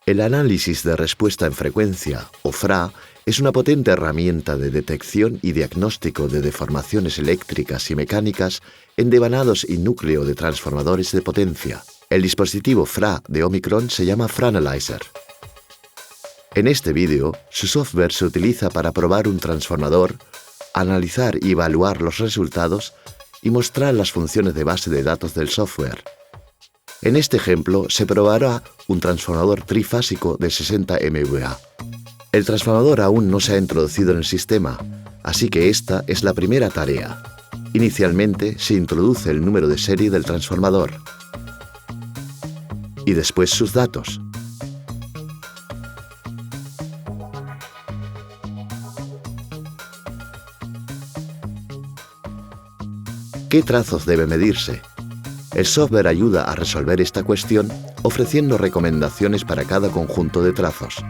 El análisis de respuesta en frecuencia, o FRA, es una potente herramienta de detección y diagnóstico de deformaciones eléctricas y mecánicas en devanados y núcleo de transformadores de potencia. El dispositivo FRA de Omicron se llama FRAnalyzer. En este vídeo, su software se utiliza para probar un transformador, analizar y evaluar los resultados y mostrar las funciones de base de datos del software. En este ejemplo se probará un transformador trifásico de 60 MVA. El transformador aún no se ha introducido en el sistema, así que esta es la primera tarea. Inicialmente se introduce el número de serie del transformador y después sus datos. ¿Qué trazos debe medirse? El software ayuda a resolver esta cuestión ofreciendo recomendaciones para cada conjunto de trazos.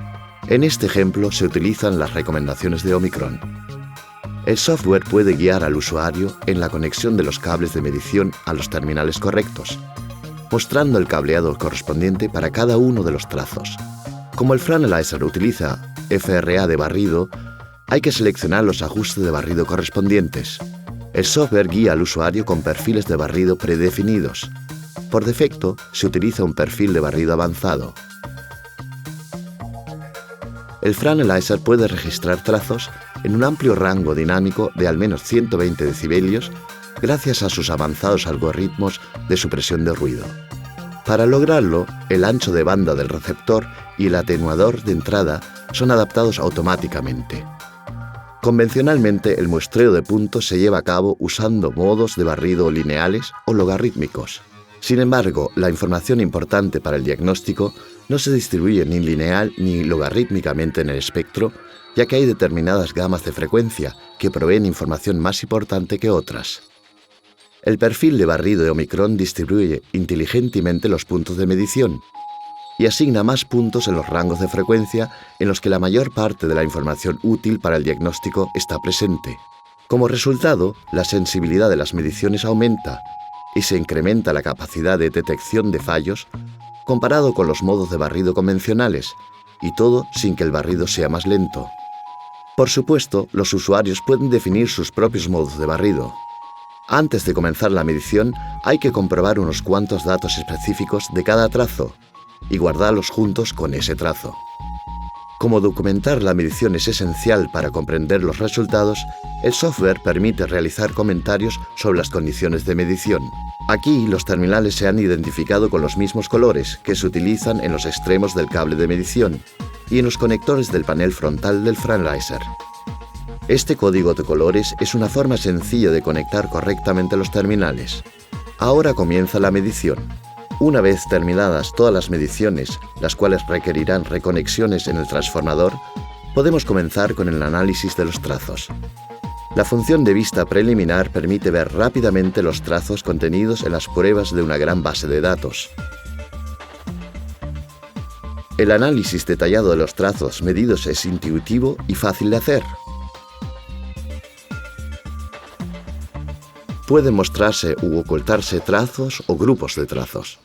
En este ejemplo se utilizan las recomendaciones de Omicron. El software puede guiar al usuario en la conexión de los cables de medición a los terminales correctos, mostrando el cableado correspondiente para cada uno de los trazos. Como el FRAnalyzer utiliza FRA de barrido, hay que seleccionar los ajustes de barrido correspondientes. El software guía al usuario con perfiles de barrido predefinidos. Por defecto, se utiliza un perfil de barrido avanzado. El FRAnalyzer puede registrar trazos en un amplio rango dinámico de al menos 120 decibelios gracias a sus avanzados algoritmos de supresión de ruido. Para lograrlo, el ancho de banda del receptor y el atenuador de entrada son adaptados automáticamente. Convencionalmente, el muestreo de puntos se lleva a cabo usando modos de barrido lineales o logarítmicos. Sin embargo, la información importante para el diagnóstico no se distribuye ni lineal ni logarítmicamente en el espectro, ya que hay determinadas gamas de frecuencia que proveen información más importante que otras. El perfil de barrido de Omicron distribuye inteligentemente los puntos de medición y asigna más puntos en los rangos de frecuencia en los que la mayor parte de la información útil para el diagnóstico está presente. Como resultado, la sensibilidad de las mediciones aumenta y se incrementa la capacidad de detección de fallos comparado con los modos de barrido convencionales, y todo sin que el barrido sea más lento. Por supuesto, los usuarios pueden definir sus propios modos de barrido. Antes de comenzar la medición, hay que comprobar unos cuantos datos específicos de cada trazo y guardarlos juntos con ese trazo. Como documentar la medición es esencial para comprender los resultados, el software permite realizar comentarios sobre las condiciones de medición. Aquí, los terminales se han identificado con los mismos colores que se utilizan en los extremos del cable de medición y en los conectores del panel frontal del FRAnalyzer. Este código de colores es una forma sencilla de conectar correctamente los terminales. Ahora comienza la medición. Una vez terminadas todas las mediciones, las cuales requerirán reconexiones en el transformador, podemos comenzar con el análisis de los trazos. La función de vista preliminar permite ver rápidamente los trazos contenidos en las pruebas de una gran base de datos. El análisis detallado de los trazos medidos es intuitivo y fácil de hacer. Pueden mostrarse u ocultarse trazos o grupos de trazos.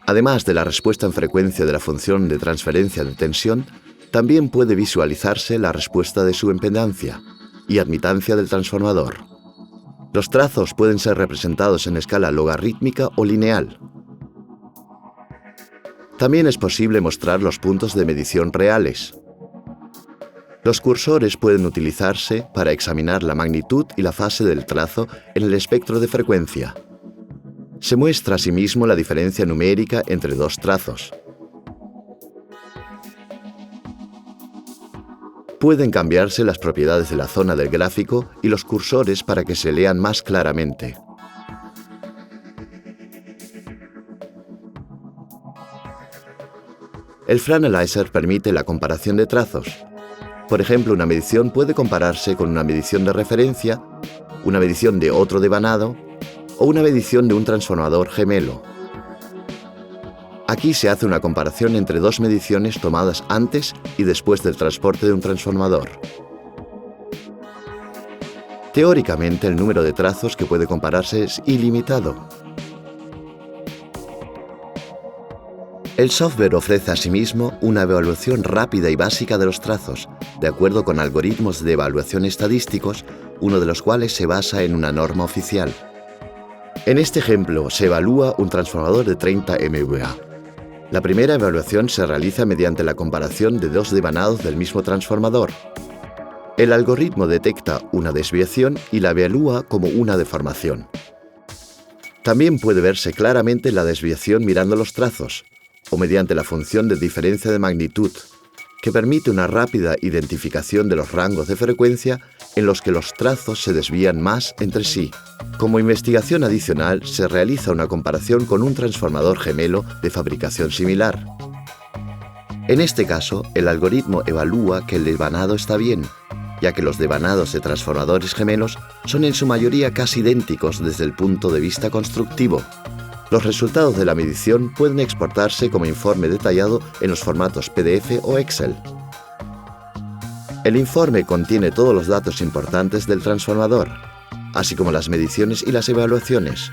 Además de la respuesta en frecuencia de la función de transferencia de tensión, también puede visualizarse la respuesta de su impedancia y admitancia del transformador. Los trazos pueden ser representados en escala logarítmica o lineal. También es posible mostrar los puntos de medición reales. Los cursores pueden utilizarse para examinar la magnitud y la fase del trazo en el espectro de frecuencia. Se muestra asimismo la diferencia numérica entre dos trazos. Pueden cambiarse las propiedades de la zona del gráfico y los cursores para que se lean más claramente. El FRAnalyzer permite la comparación de trazos. Por ejemplo, una medición puede compararse con una medición de referencia, una medición de otro devanado o una medición de un transformador gemelo. Aquí se hace una comparación entre dos mediciones tomadas antes y después del transporte de un transformador. Teóricamente, el número de trazos que puede compararse es ilimitado. El software ofrece asimismo una evaluación rápida y básica de los trazos, de acuerdo con algoritmos de evaluación estadísticos, uno de los cuales se basa en una norma oficial. En este ejemplo se evalúa un transformador de 30 MVA. La primera evaluación se realiza mediante la comparación de dos devanados del mismo transformador. El algoritmo detecta una desviación y la evalúa como una deformación. También puede verse claramente la desviación mirando los trazos, o mediante la función de diferencia de magnitud, que permite una rápida identificación de los rangos de frecuencia en los que los trazos se desvían más entre sí. Como investigación adicional, se realiza una comparación con un transformador gemelo de fabricación similar. En este caso, el algoritmo evalúa que el devanado está bien, ya que los devanados de transformadores gemelos son en su mayoría casi idénticos desde el punto de vista constructivo. Los resultados de la medición pueden exportarse como informe detallado en los formatos PDF o Excel. El informe contiene todos los datos importantes del transformador, así como las mediciones y las evaluaciones.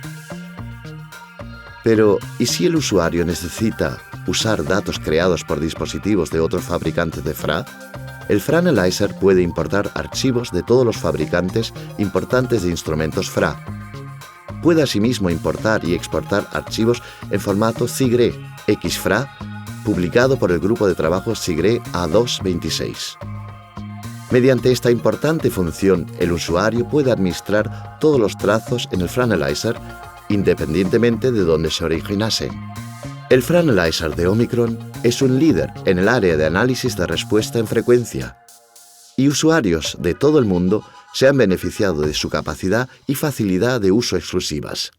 Pero, ¿y si el usuario necesita usar datos creados por dispositivos de otros fabricantes de FRA? El FRA Analyzer puede importar archivos de todos los fabricantes importantes de instrumentos FRA. Puede asimismo importar y exportar archivos en formato SIGRE XFRA, publicado por el grupo de trabajo SIGRE A226. Mediante esta importante función, el usuario puede administrar todos los trazos en el FRA Analyzer, independientemente de dónde se originase. El FRA Analyzer de Omicron es un líder en el área de análisis de respuesta en frecuencia, y usuarios de todo el mundo se han beneficiado de su capacidad y facilidad de uso exclusivas.